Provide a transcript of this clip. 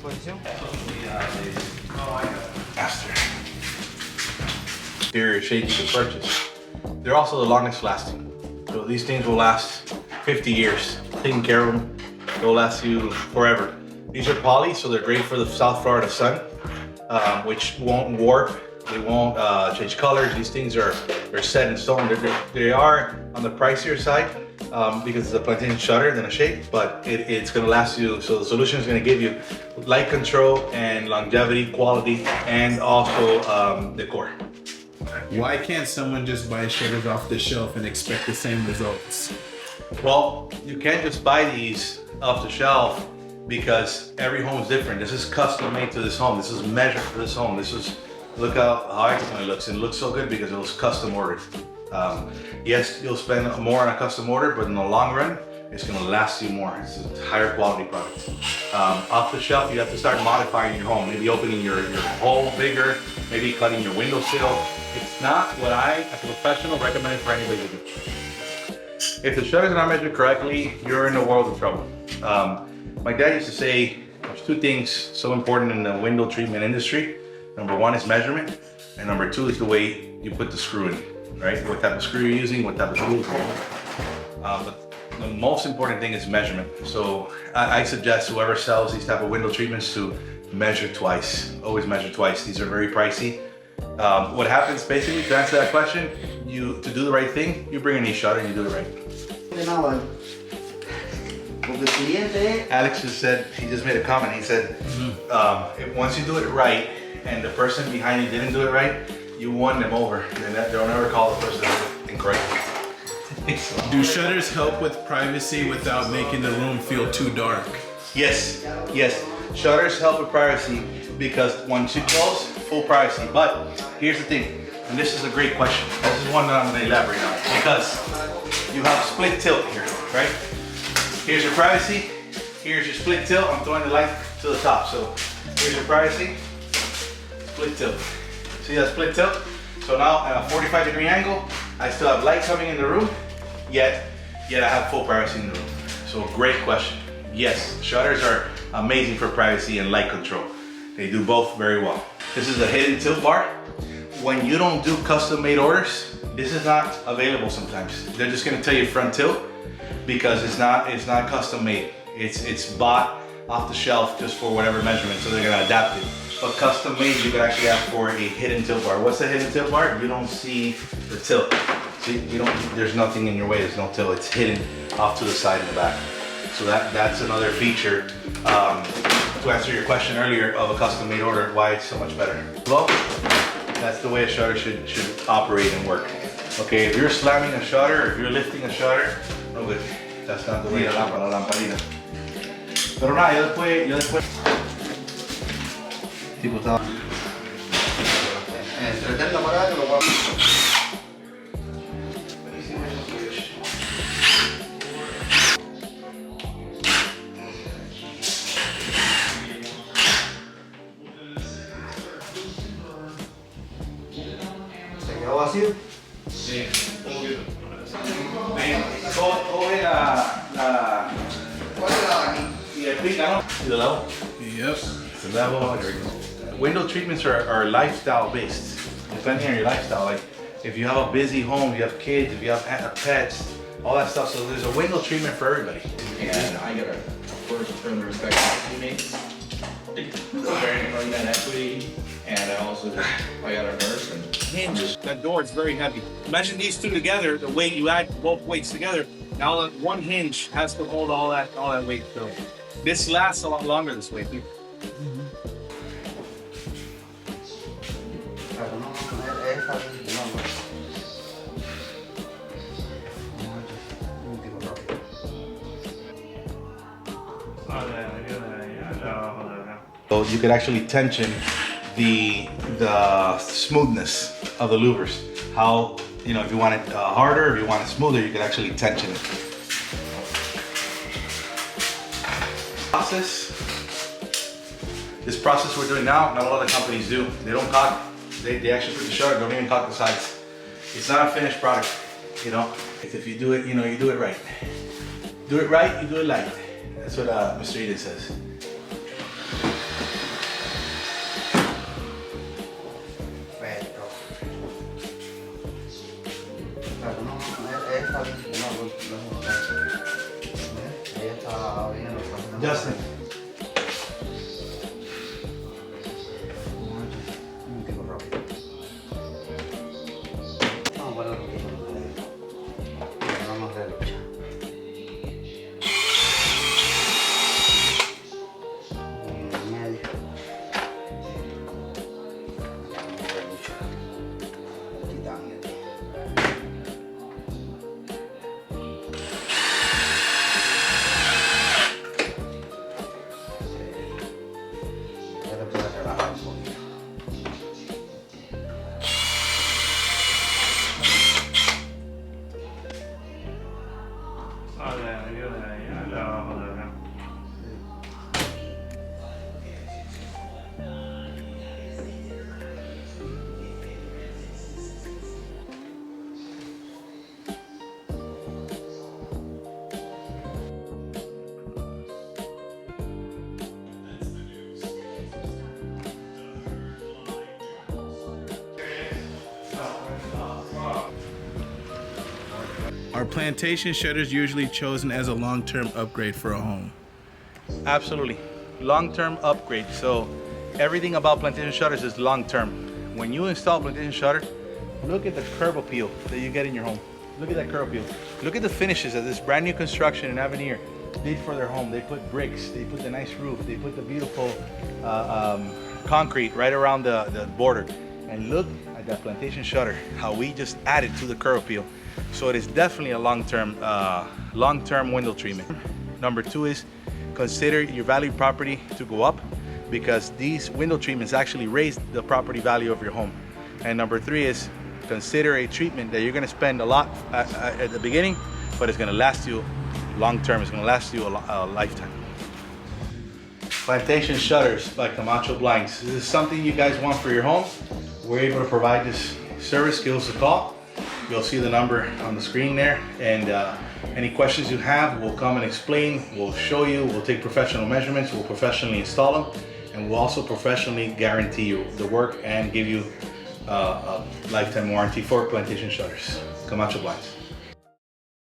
posición? Master. Superior shade you can purchase. They're also the longest lasting. So these things will last 50 years. Taking care of them, they'll last you forever. These are poly, so they're great for the South Florida sun, which won't warp. They won't change colors. These things are set in stone. They are on the pricier side because it's a plantation shutter than a shade, but it's going to last you. So the solution is going to give you light control and longevity, quality, and also decor. Why can't someone just buy shutters off the shelf and expect the same results? Well, you can't just buy these off the shelf because every home is different. This is custom made to this home. This is measured for this home. Look how excellent it looks. And it looks so good because it was custom ordered. Yes, you'll spend more on a custom order, but in the long run, it's gonna last you more. It's a higher quality product. Off the shelf, you have to start modifying your home. Maybe opening your hole bigger, maybe cutting your windowsill. It's not what I, as a professional, recommend for anybody to do. If the shutter's not measured correctly, you're in a world of trouble. My dad used to say, there's two things so important in the window treatment industry. Number one is measurement, and number two is the way you put the screw in, right? What type of screw you're using, what type of tool. But the most important thing is measurement. So I suggest whoever sells these type of window treatments to measure twice. Always measure twice. These are very pricey. What happens basically, to answer that question, to do the right thing, you bring a new shutter and you do it right. Alex just said, he just made a comment. He said, once you do it right and the person behind you didn't do it right, you won them over. And they'll never call the person incorrect. Do shutters help with privacy without making the room feel too dark? Yes, yes. Shutters help with privacy because once you close, full privacy. But here's the thing, and this is a great question. This is one that I'm going to elaborate on because you have split tilt here, right? Here's your privacy, here's your split tilt. I'm throwing the light to the top. So here's your privacy, split tilt. See that split tilt? So now at a 45-degree angle, I still have light coming in the room, yet I have full privacy in the room. So great question. Yes, shutters are amazing for privacy and light control. They do both very well. This is a hidden tilt bar. When you don't do custom made orders, this is not available sometimes. They're just gonna tell you front tilt because it's not custom made. It's bought off the shelf just for whatever measurement, so they're gonna adapt it. But custom made, you could actually ask for a hidden tilt bar. What's a hidden tilt bar? You don't see the tilt. See, there's nothing in your way, there's no tilt. It's hidden off to the side and the back. So that's another feature, to answer your question earlier of a custom made order, why it's so much better. Well, that's the way a shutter should operate and work. Okay, if you're slamming a shutter, or if you're lifting a shutter, no good. That's not the way la lamparita. Pero nada, yo después. Tipo estaba. Entretener la parada que lo voy a. Vacío? Sí, un poquito. Coge la... ¿Cuál es la de aquí? Y explica, ¿no? Y de lado. Yep. The level. Window treatments are lifestyle based, depending on your lifestyle. Like if you have a busy home, you have kids, if you have pets, all that stuff. So there's a window treatment for everybody. And I gotta first further respect my teammates, earning that equity, and I also I got a nurse and Hinges. That door is very heavy. Imagine these two together. The weight you add both weights together. Now that one hinge has to hold all that weight. So this lasts a lot longer this way too. So you could actually tension the smoothness of the louvers. How, if you want it harder, if you want it smoother, you could actually tension it. This process we're doing now, not a lot of companies do. They don't caulk. They actually put the shutter, don't even caulk the sides. It's not a finished product, If you do it, you do it right. Do it right, you do it light. That's what Mr. Eden says. Justin. Are plantation shutters usually chosen as a long-term upgrade for a home? Absolutely. Long-term upgrade. So everything about plantation shutters is long-term. When you install plantation shutter, look at the curb appeal that you get in your home. Look at that curb appeal. Look at the finishes of this brand new construction in Avenir did for their home. They put bricks, they put the nice roof, they put the beautiful concrete right around the border. And look at that plantation shutter, how we just added to the curb appeal. So it is definitely a long-term window treatment. Number two is consider your value property to go up, because these window treatments actually raise the property value of your home. And number three is consider a treatment that you're going to spend a lot at the beginning, but it's going to last you long term. It's going to last you a lifetime. Plantation shutters by Camacho Blinds. This is something you guys want for your home. We're able to provide this service. Give us a call. You'll see the number on the screen there, and any questions you have, we'll come and explain, we'll show you, we'll take professional measurements, we'll professionally install them, and we'll also professionally guarantee you the work and give you a lifetime warranty for plantation shutters. Camacho Blinds.